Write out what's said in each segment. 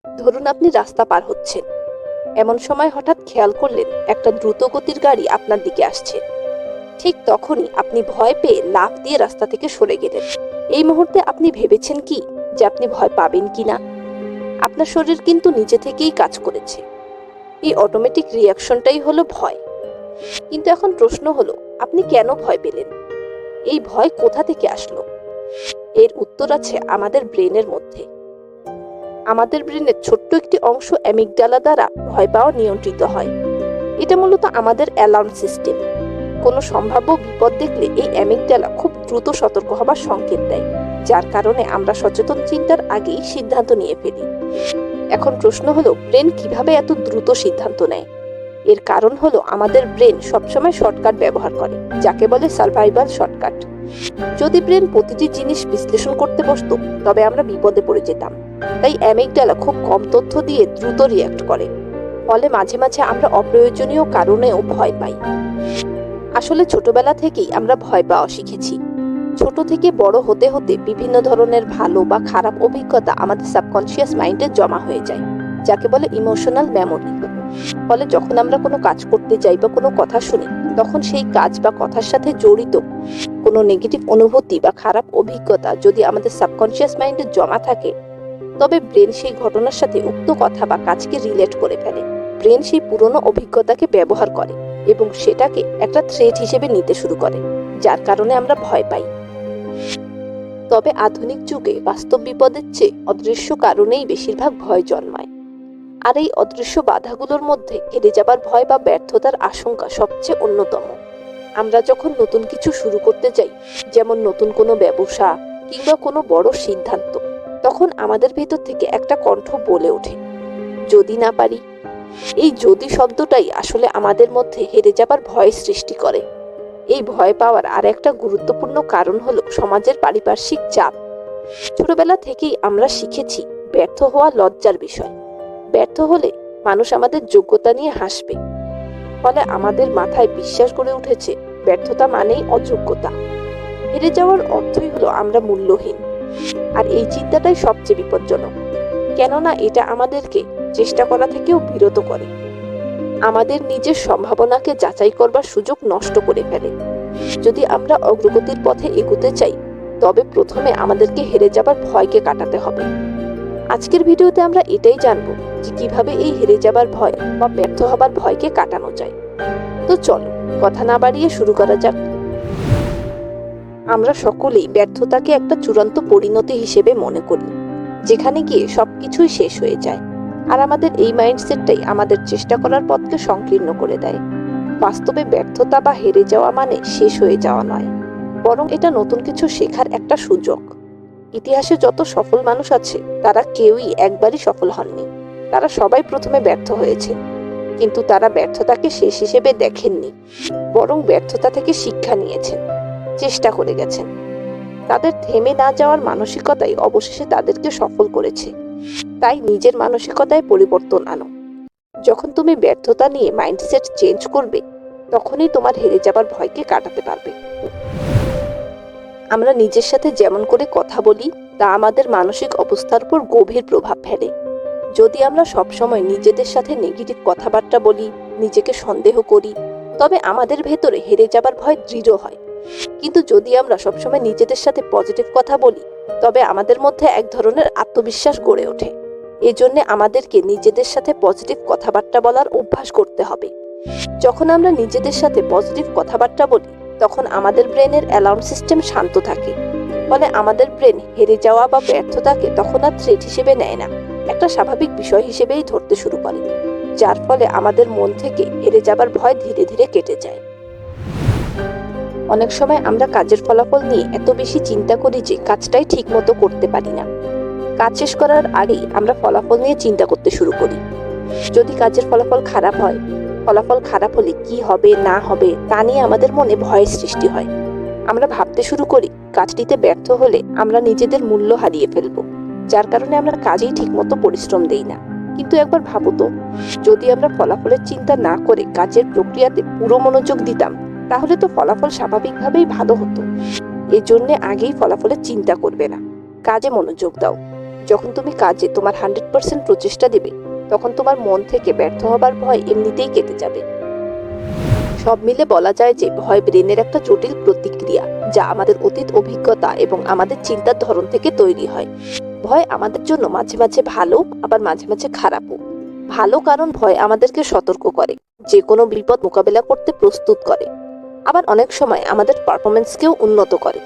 ধরুন আপনি রাস্তা পার হচ্ছেন, এমন সময় হঠাৎ খেয়াল করলেন একটা দ্রুত গতির গাড়ি আপনার দিকে আসছে। ঠিক তখনই আপনি ভয় পেয়ে লাফ দিয়ে রাস্তা থেকে সরে গেলেন। এই মুহূর্তে আপনি ভেবেছেন কি যে আপনি ভয় পাবেন কিনা? আপনার শরীর কিন্তু নিজে থেকেই কাজ করেছে। এই অটোমেটিক রিয়াকশনটাই হলো ভয়। কিন্তু এখন প্রশ্ন হলো, আপনি কেন ভয় পেলেন? এই ভয় কোথা থেকে আসলো? এর উত্তর আছে আমাদের ব্রেনের মধ্যে। আমাদের ব্রেনের ছোট্ট একটি অংশ অ্যামিগডালা দ্বারা ভয় পাওয়া নিয়ন্ত্রিত হয়। এটা মূলত আমাদের অ্যালার্ম সিস্টেম। কোনো সম্ভাব্য বিপদ দেখলে এই অ্যামিগডালা খুব দ্রুত সতর্ক হবার সংকেত দেয়, যার কারণে আমরা সচেতন চিন্তার আগেই সিদ্ধান্ত নিয়ে ফেলি। এখন প্রশ্ন হলো, ব্রেন কিভাবে এত দ্রুত সিদ্ধান্ত নেয়? এর কারণ হলো আমাদের ব্রেন সবসময় শর্টকাট ব্যবহার করে, যাকে বলে সার্ভাইভাল শর্টকাট। যদি ব্রেন প্রতিটি জিনিস বিশ্লেষণ করতে বসতো, তবে আমরা বিপদে পড়ে যেতাম। তাই অ্যামিগডালা খুব কম তথ্য দিয়ে দ্রুত রিয়্যাক্ট করে। ফলে মাঝে মাঝে আমরা অপ্রয়োজনীয় কারণেও ভয় পাই। আসলে ছোটবেলা থেকেই আমরা ভয় পাওয়া শিখেছি। ছোট থেকে বড় হতে হতে বিভিন্ন ধরনের ভালো বা খারাপ অভিজ্ঞতা আমাদের সাবকনশিয়াস মাইন্ডে জমা হয়ে যায়, যাকে বলে ইমোশনাল মেমোরি। ফলে যখন আমরা কোনো কাজ করতে যাই বা কোনো কথা শুনি, তখন সেই কাজ বা কথার সাথে জড়িত কোনো নেগেটিভ অনুভূতি বা খারাপ অভিজ্ঞতা যদি আমাদের সাবকনশিয়াস মাইন্ডে জমা থাকে, তবে ব্রেন সেই ঘটনার সাথে উক্ত কথা বা কাজকে রিলেট করে ফেলে। ব্রেন সেই পুরনো অভিজ্ঞতাকে ব্যবহার করে এবং সেটাকে একটা থ্রেট হিসেবে নিতে শুরু করে, যার কারণে আমরা ভয় পাই। তবে আধুনিক যুগে বাস্তব বিপদের চেয়ে অদৃশ্য কারণেই বেশিরভাগ ভয় জন্মায়। আর এই অদৃশ্য বাধাগুলোর মধ্যে হেরে যাবার ভয় বা ব্যর্থতার আশঙ্কা সবচেয়ে অন্যতম। আমরা যখন নতুন কিছু শুরু করতে যাই, যেমন নতুন কোনো ব্যবসা কিংবা কোনো বড় সিদ্ধান্ত, তখন আমাদের ভেতর থেকে একটা কণ্ঠ বলে ওঠে, যদি না পারি। এই যদি শব্দটাই আসলে আমাদের মধ্যে হেরে যাবার ভয় সৃষ্টি করে। এই ভয় পাওয়ার আর একটা গুরুত্বপূর্ণ কারণ হলো সমাজের পারিপার্শ্বিক চাপ। ছোটবেলা থেকেই আমরা শিখেছি ব্যর্থ হওয়া লজ্জার বিষয়। ব্যর্থ হলে মানুষ আমাদের যোগ্যতা নিয়ে হাসবে। ফলে আমাদের মাথায় বিশ্বাস গড়ে উঠেছে ব্যর্থতা মানেই অযোগ্যতা। হেরে যাওয়ার অর্থই হলো আমরা মূল্যহীন। আর এই চিন্তাটাই সবচেয়ে বিপজ্জনক, কেননা এটা আমাদেরকে চেষ্টা করা থেকেও বিরত করে। আমাদের নিজের সম্ভাবনাকে যাচাই করবার সুযোগ নষ্ট করে ফেলে। যদি আমরা অগ্রগতির পথে এগোতে চাই, তবে প্রথমে আমাদেরকে হেরে যাবার ভয়কে কাটাতে হবে। আজকের ভিডিওতে আমরা এটাই জানবো যে কিভাবে এই হেরে যাবার ভয় বা ব্যর্থ হবার ভয়কে কাটানো যায়। তো চলো কথা না বাড়িয়ে শুরু করা যাক। আমরা সকলেই ব্যর্থতাকে একটা চূড়ান্ত পরিণতি হিসেবে মনে করি, যেখানে গিয়ে সবকিছুই শেষ হয়ে যায়। আর আমাদের এই মাইন্ডসেটটাই আমাদের চেষ্টা করার পথকে সংকীর্ণ করে দেয়। বাস্তবে ব্যর্থতা বা হেরে যাওয়া মানে শেষ হয়ে যাওয়া নয়, বরং এটা নতুন কিছু শেখার একটা সুযোগ। ইতিহাসে যত সফল মানুষ আছে, তারা কেউই একবারই সফল হননি। তারা সবাই প্রথমে ব্যর্থ হয়েছে, কিন্তু তারা ব্যর্থতাকে শেষ হিসেবে দেখেননি, বরং ব্যর্থতা থেকে শিক্ষা নিয়েছেন, চেষ্টা করে গেছেন। তাদের থেমে না যাওয়ার মানসিকতাই অবশেষে তাদেরকে সফল করেছে। তাই নিজের মানসিকতায় পরিবর্তন আনো। যখন তুমি ব্যর্থতা নিয়ে মাইন্ডসেট চেঞ্জ করবে, তখনই তোমার হেরে যাবার ভয়কে কাটাতে পারবে। আমরা নিজের সাথে যেমন করে কথা বলি, তা আমাদের মানসিক অবস্থার উপর গভীর প্রভাব ফেলে। যদি আমরা সবসময় নিজেদের সাথে নেগেটিভ কথাবার্তা বলি, নিজেকে সন্দেহ করি, তবে আমাদের ভেতরে হেরে যাবার ভয় দৃঢ় হয়। কিন্তু যদি আমরা সবসময় নিজেদের সাথে পজিটিভ কথা বলি, তবে আমাদের মধ্যে এক ধরনের আত্মবিশ্বাস গড়ে ওঠে। এজন্য আমাদেরকে নিজেদের সাথে পজিটিভ কথাবার্তা বলার অভ্যাস করতে হবে। যখন আমরা নিজেদের সাথে পজিটিভ কথাবার্তা বলি, তখন আমাদের ব্রেনের অ্যালার্ম সিস্টেম শান্ত থাকে। ফলে আমাদের ব্রেন হেরে যাওয়া বা ব্যর্থতাকে তখন আর থ্রেট হিসেবে নেয় না, একটা স্বাভাবিক বিষয় হিসেবেই ধরতে শুরু করে। যার ফলে আমাদের মন থেকে হেরে যাবার ভয় ধীরে ধীরে কেটে যায়। অনেক সময় আমরা কাজের ফলাফল নিয়ে এত বেশি চিন্তা করি যে কাজটাই ঠিক মতো করতে পারি না। কাজ শেষ করার আগেই আমরা ফলাফল নিয়ে চিন্তা করতে শুরু করি। যদি কাজের ফলাফল খারাপ হয়, ফলাফল খারাপ হলে কি হবে না হবে তা নিয়ে আমাদের মনে ভয়ের সৃষ্টি হয়। আমরা ভাবতে শুরু করি কাজটিতে ব্যর্থ হলে আমরা নিজেদের মূল্য হারিয়ে ফেলব, যার কারণে আমরা কাজেই ঠিকমতো পরিশ্রম দেই না। কিন্তু একবার ভাবো তো, যদি আমরা ফলাফলের চিন্তা না করে কাজের প্রক্রিয়াতে পুরো মনোযোগ দিতাম, তাহলে তো ফলাফল স্বাভাবিকভাবেই ভালো হতো। এই জন্যে আগেই ফলাফলের চিন্তা করবে না, কাজে মনোযোগ দাও। যখন তুমি কাজে তোমার 100% প্রচেষ্টা দেবে, তখন তোমার মন থেকে ব্যর্থ হবার ভয় এমনিতেই কেটে যাবে। সব মিলে বলা যায় যে ভয় ব্রেনের একটা জটিল প্রতিক্রিয়া, যা আমাদের অতীত অভিজ্ঞতা এবং আমাদের চিন্তার ধরন থেকে তৈরি হয়। ভয় আমাদের জন্য মাঝে মাঝে ভালো, আবার মাঝে মাঝে খারাপও। ভালো কারণ ভয় আমাদেরকে সতর্ক করে, যে কোনো বিপদ মোকাবেলা করতে প্রস্তুত করে, আবার অনেক সময় আমাদের পারফরমেন্সকেও উন্নত করে।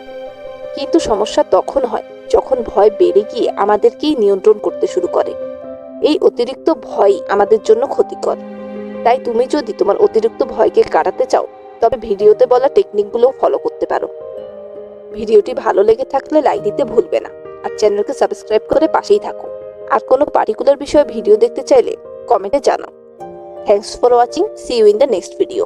কিন্তু সমস্যা তখন হয় যখন ভয় বেড়ে গিয়ে আমাদেরকেই নিয়ন্ত্রণ করতে শুরু করে। এই অতিরিক্ত ভয় আমাদের জন্য ক্ষতিকর। তাই তুমি যদি তোমার অতিরিক্ত ভয়কে কাটাতে চাও, তবে ভিডিওতে বলা টেকনিকগুলো ফলো করতে পারো। ভিডিওটি ভালো লেগে থাকলে লাইক দিতে ভুলবে না, আর চ্যানেলকে সাবস্ক্রাইব করে পাশেই থাকো। আর কোনো পার্টিকুলার বিষয়ে ভিডিও দেখতে চাইলে কমেন্টে জানাও। Thanks for watching, see you in the next video.